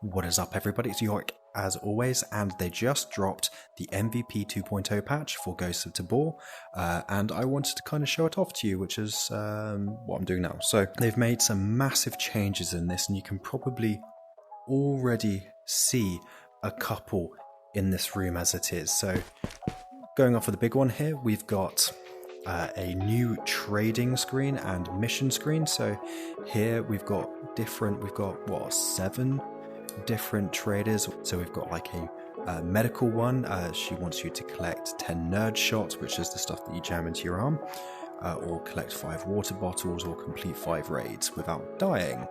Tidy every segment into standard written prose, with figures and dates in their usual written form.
What is up everybody, it's Yorick as always, and they just dropped the MVP 2.0 patch for Ghosts of Tabor, and I wanted to kind of show it off to you, which is what I'm doing now. So they've made some massive changes in this, and you can probably already see a couple in this room as it is. So going off with the big one here, we've got a new trading screen and mission screen. So here we've got 7 different traders. So we've got like a medical one. She wants you to collect 10 nerd shots, which is the stuff that you jam into your arm, or collect 5 water bottles, or complete 5 raids without dying.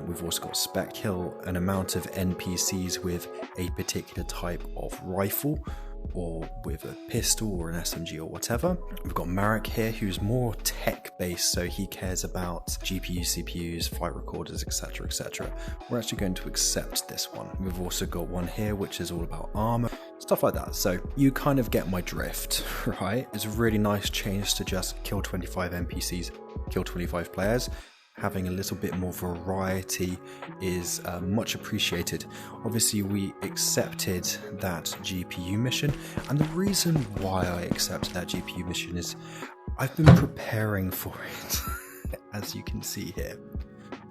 We've also got spec kill an amount of NPCs with a particular type of rifle, or with a pistol or an SMG or whatever. We've got Marek here, who's more tech based, so he cares about GPUs, CPUs, flight recorders, etc, etc. We're actually going to accept this one. We've also got one here which is all about armor, stuff like that. So you kind of get my drift, right? It's a really nice change to just kill 25 NPCs, kill 25 players. Having a little bit more variety is much appreciated. Obviously we accepted that GPU mission, and the reason why I accepted that GPU mission is I've been preparing for it, as you can see here.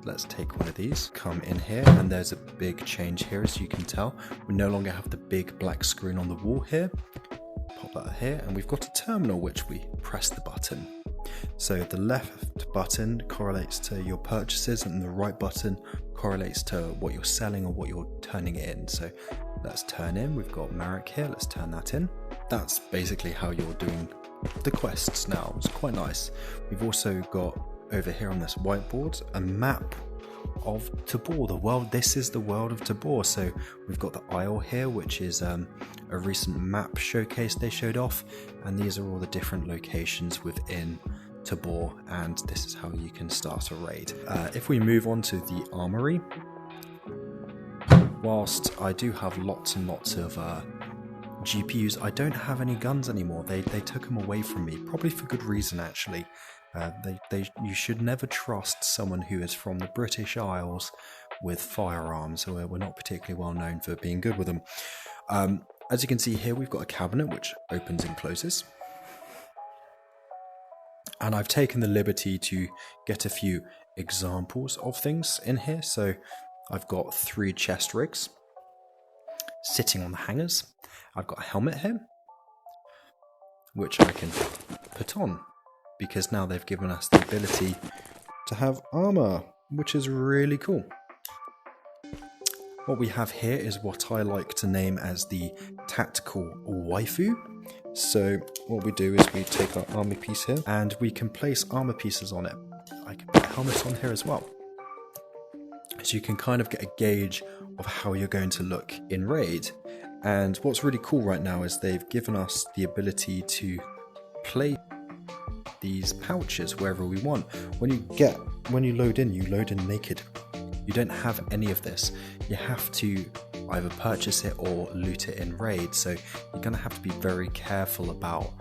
Let's take one of these, come in here, and there's a big change here, as you can tell. We no longer have the big black screen on the wall here. Pop that here, and we've got a terminal which we press the button. So the left button correlates to your purchases, and the right button correlates to what you're selling or what you're turning in. So let's turn in. We've got Marek here. Let's turn that in. That's basically how you're doing the quests now. It's quite nice. We've also got over here on this whiteboard a map of Tabor, the world. This is the world of Tabor. So we've got the Isle here, which is a recent map showcase they showed off, and these are all the different locations within Tabor, and this is how you can start a raid. If we move on to the armory, whilst I do have lots and lots of GPUs, I don't have any guns anymore. They took them away from me, probably for good reason actually. You should never trust someone who is from the British Isles with firearms. We're not particularly well known for being good with them. As you can see here, we've got a cabinet which opens and closes. And I've taken the liberty to get a few examples of things in here. So I've got 3 chest rigs sitting on the hangers. I've got a helmet here, which I can put on, because now they've given us the ability to have armor, which is really cool. What we have here is what I like to name as the tactical waifu. So what we do is we take our armor piece here, and we can place armor pieces on it. I can put a helmet on here as well. So you can kind of get a gauge of how you're going to look in raid. And what's really cool right now is they've given us the ability to place these pouches wherever we want. When you load in naked. You don't have any of this. You have to either purchase it or loot it in raid. So you're going to have to be very careful about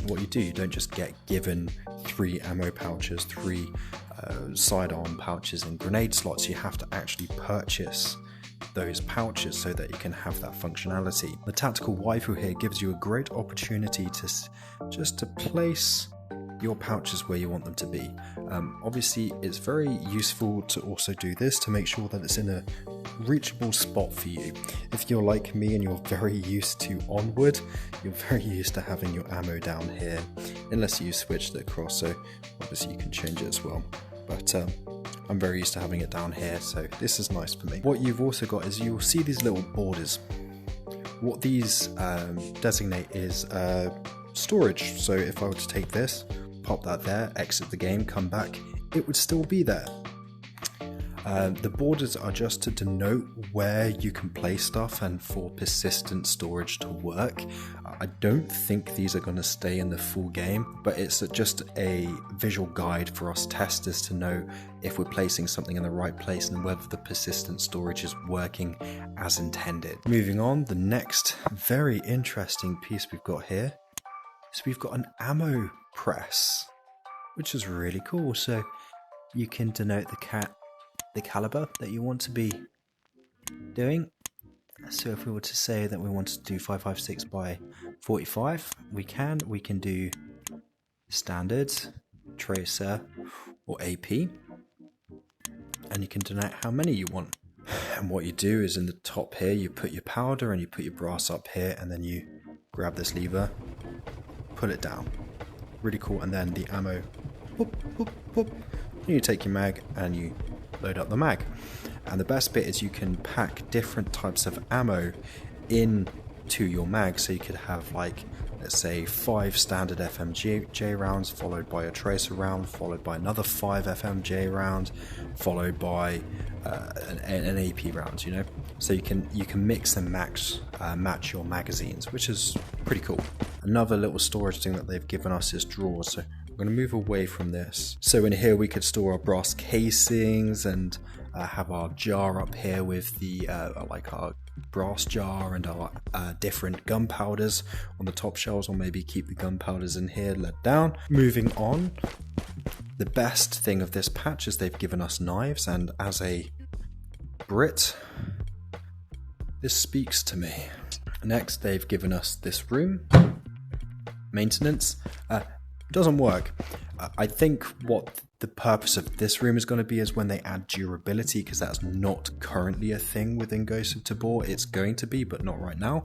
what you do. You don't just get given 3 ammo pouches, 3 sidearm pouches and grenade slots. You have to actually purchase those pouches so that you can have that functionality. The tactical waifu here gives you a great opportunity to place your pouches where you want them to be. Obviously it's very useful to also do this to make sure that it's in a reachable spot for you. If you're like me and you're very used to Onward, you're very used to having your ammo down here, unless you switched it across, so obviously you can change it as well. But I'm very used to having it down here, so this is nice for me. What you've also got is you'll see these little borders. What these designate is storage. So if I were to take this, pop that there, exit the game, come back, it would still be there. The borders are just to denote where you can place stuff and for persistent storage to work. I don't think these are going to stay in the full game, but it's just a visual guide for us testers to know if we're placing something in the right place and whether the persistent storage is working as intended. Moving on, the next very interesting piece we've got here is we've got an ammo press, which is really cool. So you can denote the caliber that you want to be doing. So if we were to say that we wanted to do 556 by 45, we can do standard, tracer, or AP, and you can denote how many you want. And what you do is in the top here, you put your powder and you put your brass up here, and then you grab this lever, pull it down. Really cool. And then the ammo, whoop, whoop, whoop. You take your mag and you load up the mag. And the best bit is you can pack different types of ammo into your mag. So you could have, like, let's say 5 standard FMJ rounds, followed by a tracer round, followed by another 5 FMJ round, followed by an AP round, you know. So you can mix and match your magazines, which is pretty cool. Another little storage thing that they've given us is drawers. So I'm going to move away from this. So in here we could store our brass casings and have our jar up here with the like our brass jar and our different gunpowders on the top shelves, or maybe keep the gunpowders in here let down. Moving on, the best thing of this patch is they've given us knives, and as a Brit, this speaks to me. Next, they've given us this room. Maintenance. Doesn't work. I think what the purpose of this room is going to be is when they add durability, because that's not currently a thing within Ghost of Tabor. It's going to be, but not right now.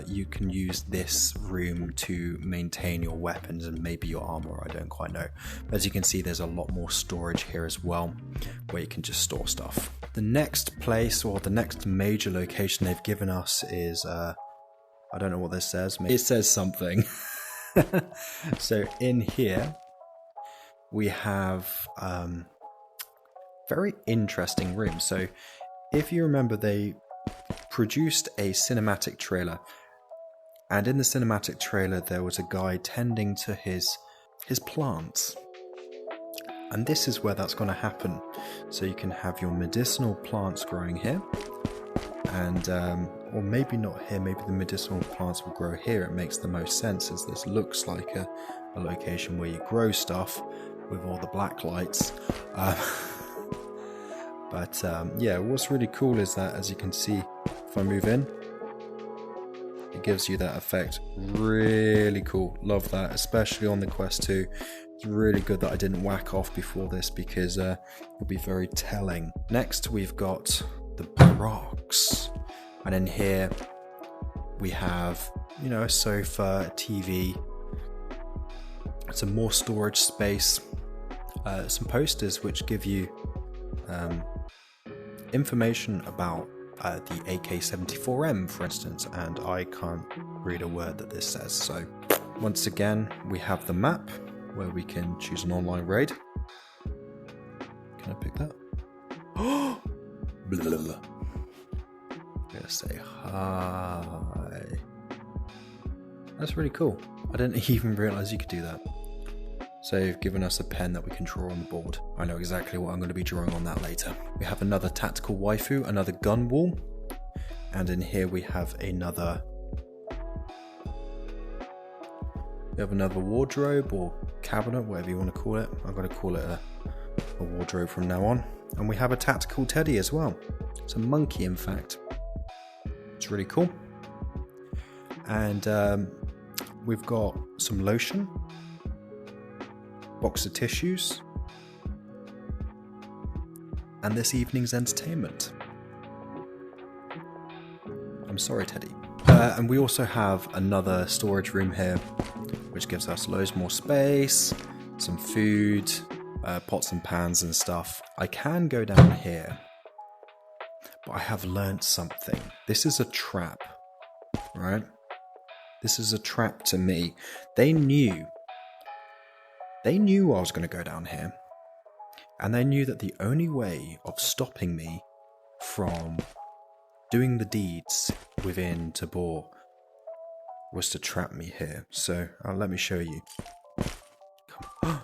You can use this room to maintain your weapons and maybe your armor, I don't quite know. As you can see, there's a lot more storage here as well, where you can just store stuff. The next place, or the next major location they've given us is, I don't know what this says. It says something. So in here we have very interesting rooms. So if you remember, they produced a cinematic trailer, and in the cinematic trailer there was a guy tending to his plants, and this is where that's going to happen. So you can have your medicinal plants growing here, and or maybe not here, maybe the medicinal plants will grow here. It makes the most sense, as this looks like a location where you grow stuff with all the black lights. But yeah, what's really cool is that, as you can see, if I move in, it gives you that effect. Really cool. Love that, especially on the Quest 2. It's really good that I didn't whack off before this, because it'll be very telling. Next, we've got the Brox. And in here we have, you know, a sofa, a TV, some more storage space, some posters which give you information about the AK-74M, for instance, and I can't read a word that this says. So once again, we have the map where we can choose an online raid. Can I pick that? Oh! Blah, blah, blah. I'm gonna say hi. That's really cool. I didn't even realize you could do that. So they've given us a pen that we can draw on the board. I know exactly what I'm going to be drawing on that later. We have another tactical waifu, another gun wall, and in here we have another wardrobe or cabinet, whatever you want to call it. I'm going to call it a wardrobe from now on. And we have a tactical teddy as well. It's a monkey, in fact. It's really cool. And we've got some lotion, box of tissues, and this evening's entertainment. I'm sorry, Teddy. And we also have another storage room here, which gives us loads more space, some food, pots and pans and stuff. I can go down here, but I have learnt something. This is a trap, right? This is a trap to me. They knew I was going to go down here, and they knew that the only way of stopping me from doing the deeds within Tabor was to trap me here. So let me show you. Come on.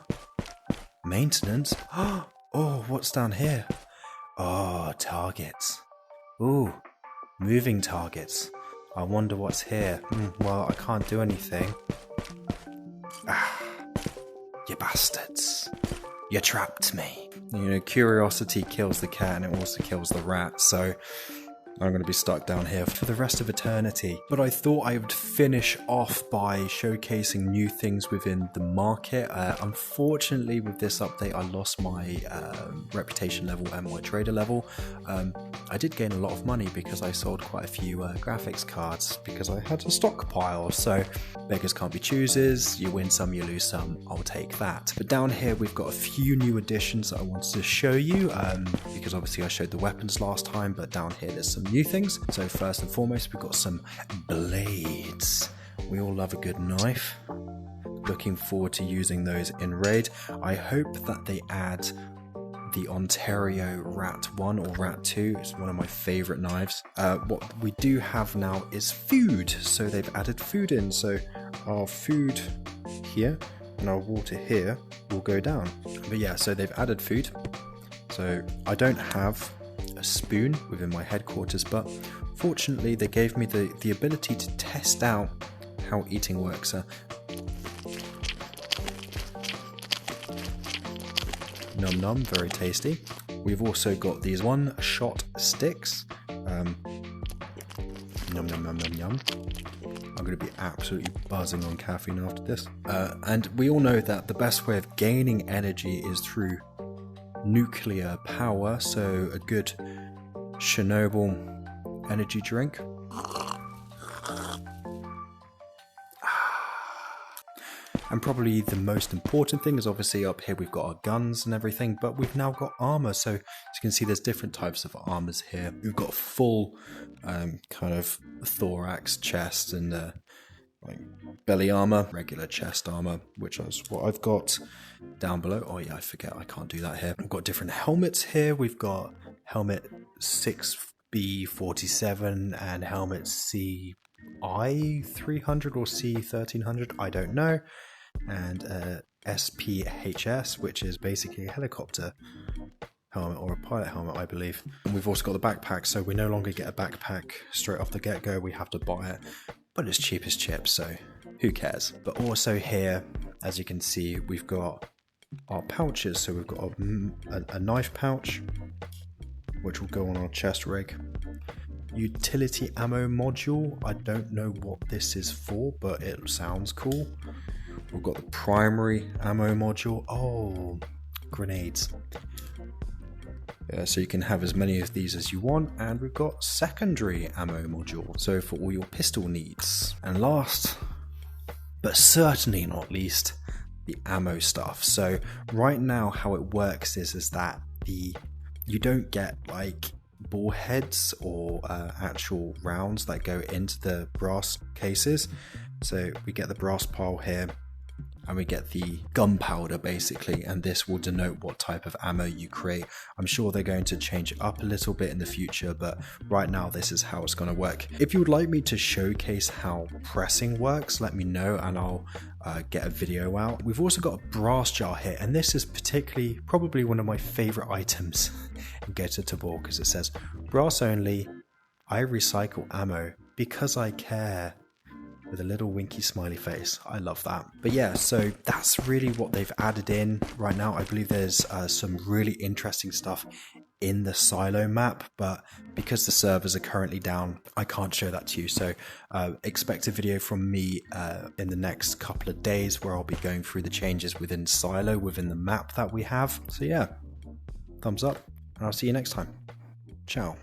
Maintenance. Oh, what's down here? Oh, targets. Ooh, moving targets. I wonder what's here. Well, I can't do anything. You bastards. You trapped me. You know, curiosity kills the cat and it also kills the rat. So I'm going to be stuck down here for the rest of eternity. But I thought I would finish off by showcasing new things within the market. Unfortunately, with this update, I lost my reputation level and my trader level. I did gain a lot of money because I sold quite a few graphics cards because I had a stockpile. So beggars can't be choosers. You win some, you lose some. I'll take that. But down here, we've got a few new additions that I wanted to show you because obviously I showed the weapons last time, but down here there's some new things. So first and foremost, we've got some blades. We all love a good knife. Looking forward to using those in raid. I hope that they add the Ontario Rat 1 or Rat 2. It's one of my favorite knives. What we do have now is food. So they've added food in. So our food here and our water here will go down. But yeah, so they've added food. So I don't have a spoon within my headquarters, but fortunately they gave me the ability to test out how eating works. Num num, very tasty. We've also got these one-shot sticks. Num num num num num. I'm going to be absolutely buzzing on caffeine after this. And we all know that the best way of gaining energy is through nuclear power, so a good Chernobyl energy drink. And probably the most important thing is obviously up here we've got our guns and everything, but we've now got armor. So as you can see, there's different types of armors here. We've got full kind of thorax, chest, and like belly armor, regular chest armor, which is what I've got down below. Oh yeah, I forget, I can't do that here. We've got different helmets here. We've got helmet 6B47 and helmet CI300 or C1300, I don't know. And SPHS, which is basically a helicopter helmet or a pilot helmet, I believe. And we've also got the backpack, so we no longer get a backpack straight off the get-go. We have to buy it, but it's cheap as chips, so who cares? But also here, as you can see, we've got our pouches. So we've got a knife pouch, which will go on our chest rig. Utility ammo module. I don't know what this is for, but it sounds cool. We've got the primary ammo module. Oh, grenades. Yeah, so you can have as many of these as you want. And we've got secondary ammo module, so for all your pistol needs. And last, but certainly not least, the ammo stuff. So right now how it works is that you don't get like ball heads or actual rounds that go into the brass cases. So we get the brass pile here and we get the gunpowder basically, and this will denote what type of ammo you create. I'm sure they're going to change it up a little bit in the future, but right now this is how it's going to work. If you would like me to showcase how pressing works, let me know and I'll get a video out. We've also got a brass jar here, and this is probably one of my favorite items in Go to Tabor, because it says brass only, I recycle ammo because I care, with a little winky smiley face. I love that. But yeah, so that's really what they've added in right now. I believe there's some really interesting stuff in the silo map, but because the servers are currently down, I can't show that to you. So expect a video from me in the next couple of days where I'll be going through the changes within silo, within the map that we have. So yeah, thumbs up, and I'll see you next time. Ciao.